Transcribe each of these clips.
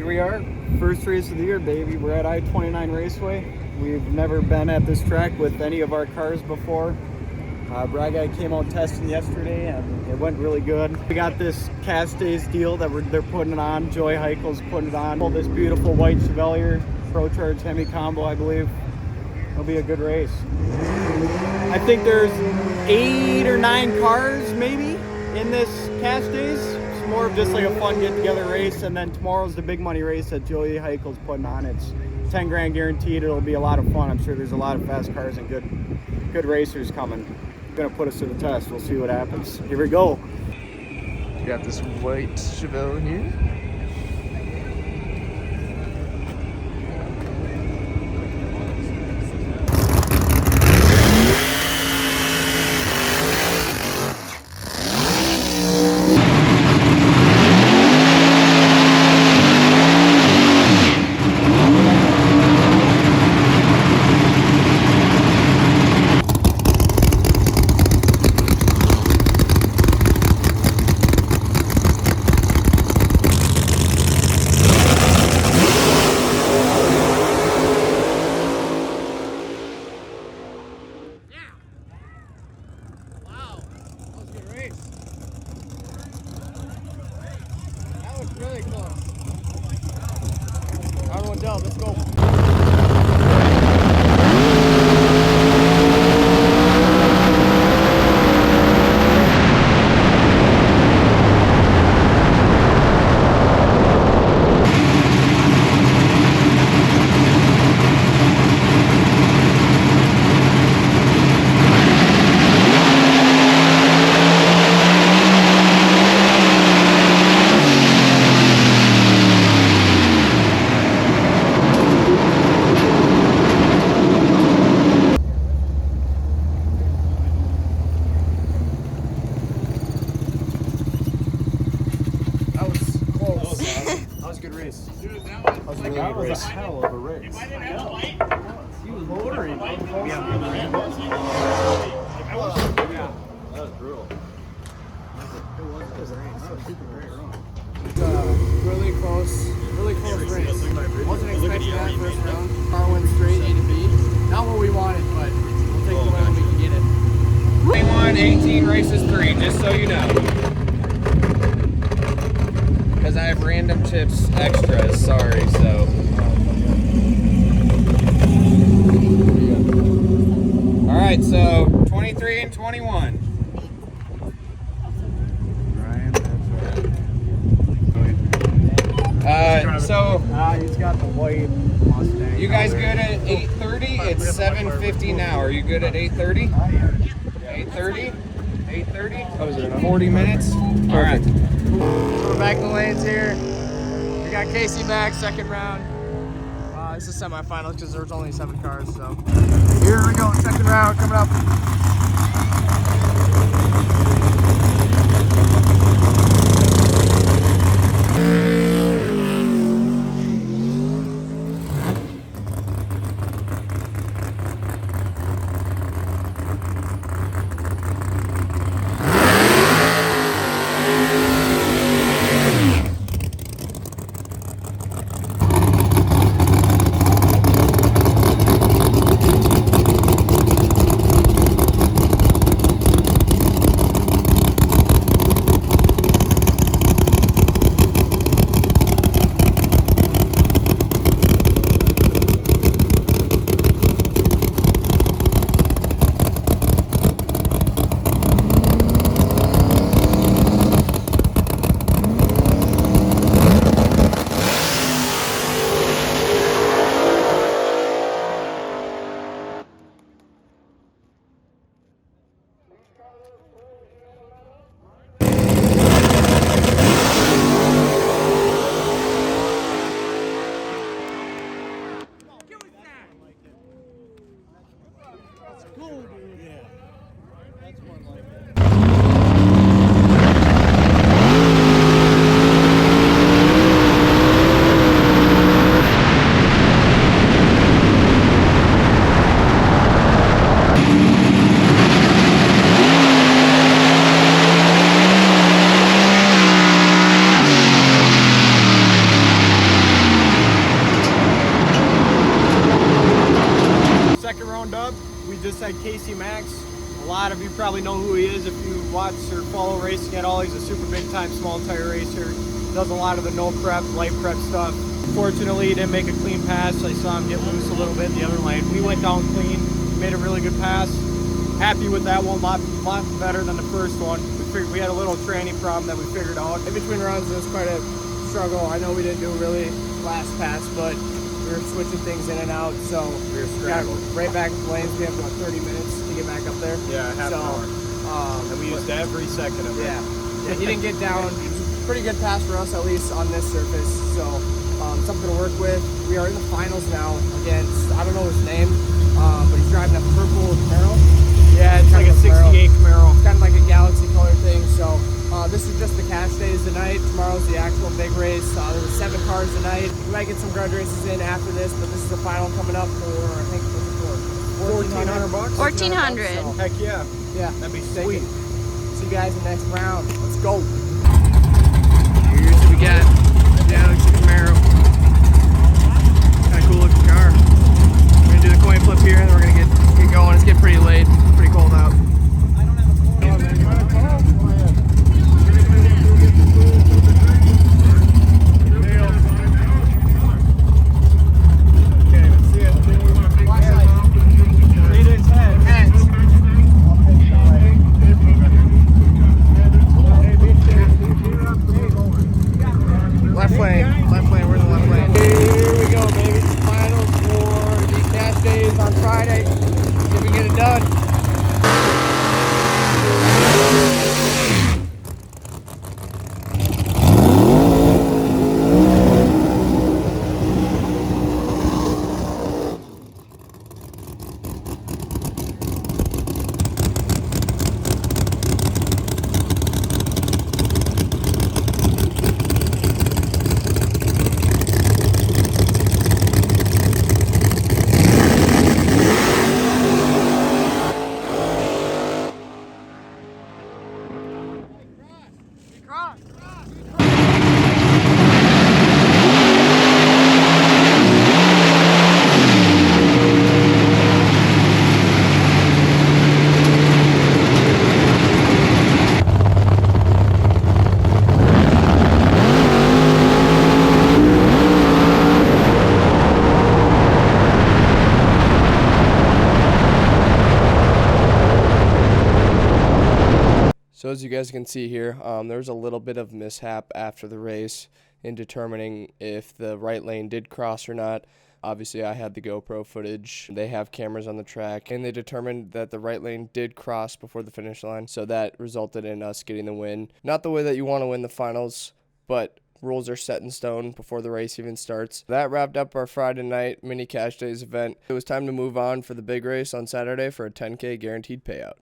we are, first race of the year, baby. We're at I-29 Raceway. We've never been at this track with any of our cars before. Brad guy came out testing yesterday and it went really good. We got this cast days deal that they're putting it on. Joy Heichel's putting it on. This beautiful white Chevalier Pro Charge Hemi combo, I believe. It'll be a good race. I think there's 8 or 9 cars maybe in this cast days. It's more of just like a fun get together race, and then tomorrow's the big money race that Joey Heichel's putting on. It's 10 grand guaranteed. It'll be a lot of fun. I'm sure there's a lot of fast cars and good racers coming. Gonna put us to the test. We'll see what happens. Here we go. Got this white Chevelle here. Really close. Everyone down, let's go. That was a hell of a race. He was motoring. That was brutal. Really close race. Wasn't expecting that first round. Car went straight A to B. Not what we wanted, but we'll take the win when we can get it. 21, 18 races 3, just so you know. Because I have random chips extras, sorry, so. Alright, so 23 and 21. He's got the white Mustang. You guys good at 8:30? It's 7:50 now. Are you good at 8:30? 8:30? 8:30? Oh, is it 40 minutes? All right. We're back in the lanes here. We got Casey back, second round. This is semifinals because there was only 7 cars, so. Here we go, second round coming up. two-time small tire racer. Does a lot of the no prep, light prep stuff. Fortunately, he didn't make a clean pass. I saw him get loose a little bit in the other lane. We went down clean, made a really good pass. Happy with that one, lot better than the first one. We had a little tranny problem that we figured out. In between runs, it was quite a struggle. I know we didn't do really last pass, but we were switching things in and out, so We were scrambled. right back in the lanes. We have about 30 minutes to get back up there. Yeah, half an hour. And we used every second of it. Yeah, he didn't get down. Pretty good pass for us, at least on this surface. So something to work with. We are in the finals now against, I don't know his name, but he's driving a purple Camaro. Yeah, it's like a 68 Camaro. It's kind of like a galaxy color thing. So this is just the cash days tonight. Tomorrow's the actual big race. There were 7 cars tonight. We might get some grudge races in after this, but this is the final coming up for, I think, what's it for? $1,400. $1,400. So, Heck yeah. yeah, That'd be take sweet. it. See you guys in the next round. Let's go. Here's what we got. Galaxy Camaro. Kind of cool looking car. We're gonna do the coin flip here, and then we're gonna get going. It's getting pretty late. Pretty cold out. Left lane, we're in the left lane. Here we go, baby. Finals for the cash days on Friday. See if we get it done. So as you guys can see here, there's a little bit of mishap after the race in determining if the right lane did cross or not. Obviously, I had the GoPro footage. They have cameras on the track, and they determined that the right lane did cross before the finish line. So that resulted in us getting the win. Not the way that you want to win the finals, but rules are set in stone before the race even starts. That wrapped up our Friday night mini cash days event. It was time to move on for the big race on Saturday for a 10K guaranteed payout.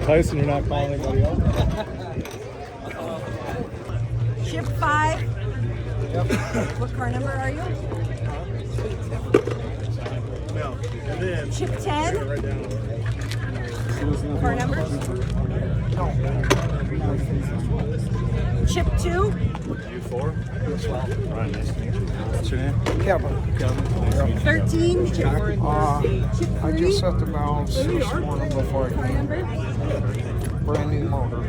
Tyson, you're not calling anybody else? Chip 5. Yep. What car number are you? Chip 10. Car number? Chip 2. U4. What's your name? Kevin. 13. Chip 3. I just set the balance this morning before I Car came. number? Brand new motor.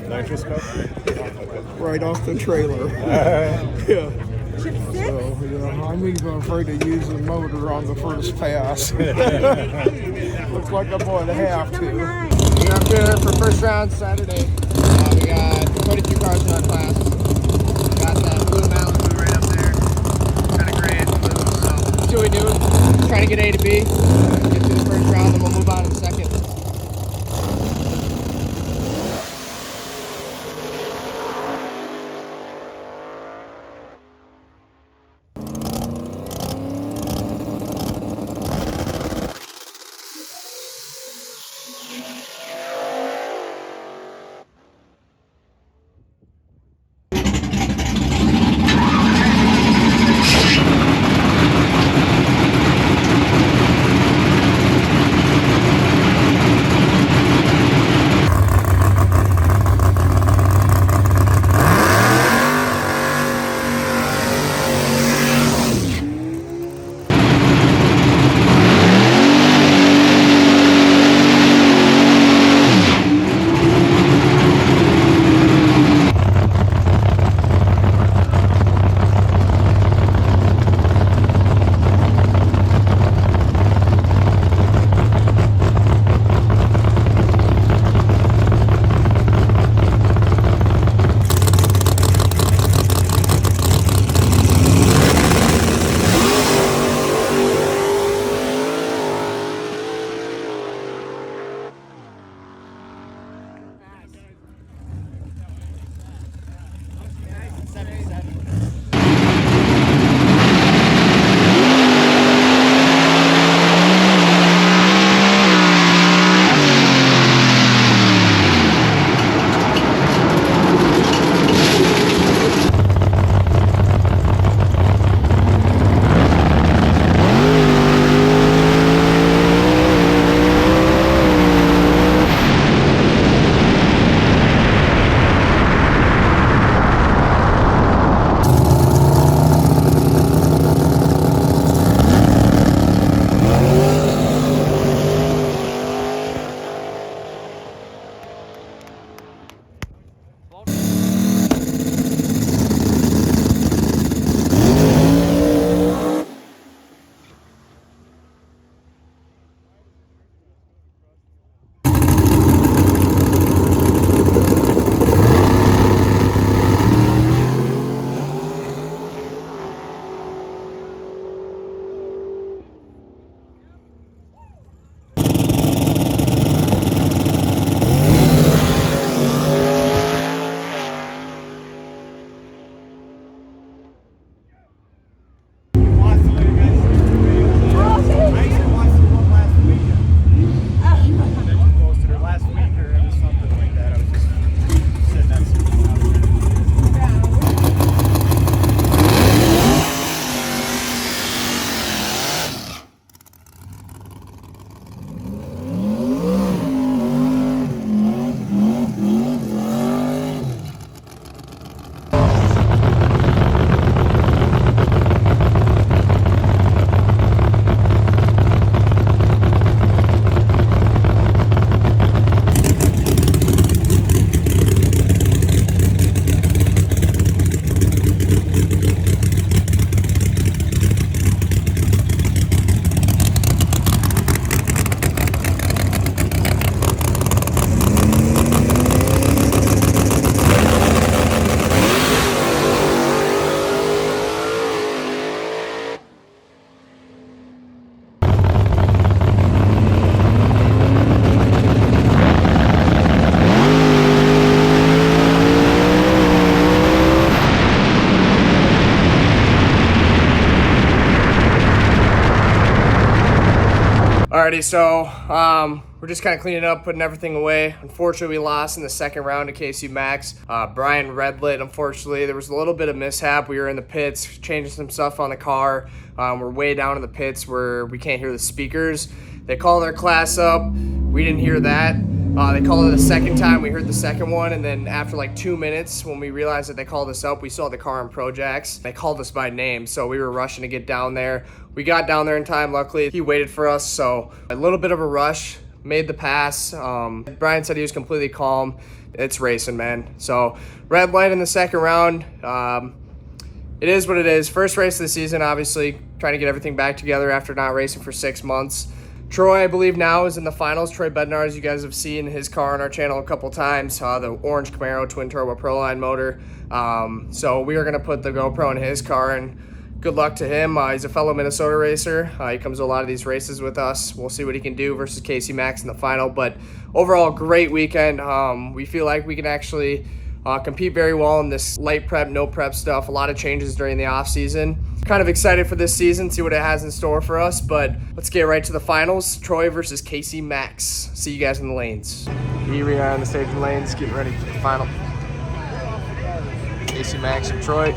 Nitrous cup? Right off the trailer. Yeah. Chip 6. So, I'm even afraid to use the motor on the first pass. Looks like I'm going to have Chip number to. 9. We're up here for first round Saturday. We got quite a few cars in our class. We got that blue Malibu right up there. Kind of gray and blue. So that's what we do. Trying to get A to B. Get through the first round, then we'll move on to the second. Alrighty, so we're just kind of cleaning up, putting everything away. Unfortunately, we lost in the second round to KC Max. Brian redlit, unfortunately. There was a little bit of mishap. We were in the pits, changing some stuff on the car. We're way down in the pits where we can't hear the speakers. They called their class up. We didn't hear that. They called it a second time. We heard the second one, and then after like 2 minutes, when we realized that they called us up, we saw the car on Projects. They called us by name, so we were rushing to get down there. We got down there in time, luckily. He waited for us, so a little bit of a rush, made the pass. Brian said he was completely calm. It's racing, man. So red light in the second round. It is what it is. First race of the season, obviously, trying to get everything back together after not racing for 6 months. Troy, I believe now, is in the finals. Troy Bednar, as you guys have seen his car on our channel a couple times, the orange Camaro twin turbo Proline motor. So we are going to put the GoPro in his car, and good luck to him. He's a fellow Minnesota racer. He comes to a lot of these races with us. We'll see what he can do versus KC Max in the final. But overall, great weekend. We feel like we can actually compete very well in this light prep, no prep stuff. A lot of changes during the off season. Kind of excited for this season, see what it has in store for us, but let's get right to the finals. Troy versus KC Max. See you guys in the lanes. Here we are in the staging lanes, getting ready for the final. KC Max and Troy.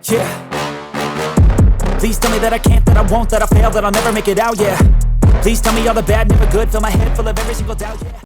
Yeah. Please tell me that I can't, that I won't, that I fail, that I'll never make it out, yeah. Please tell me all the bad, never good. Fill my head full of every single doubt, yeah.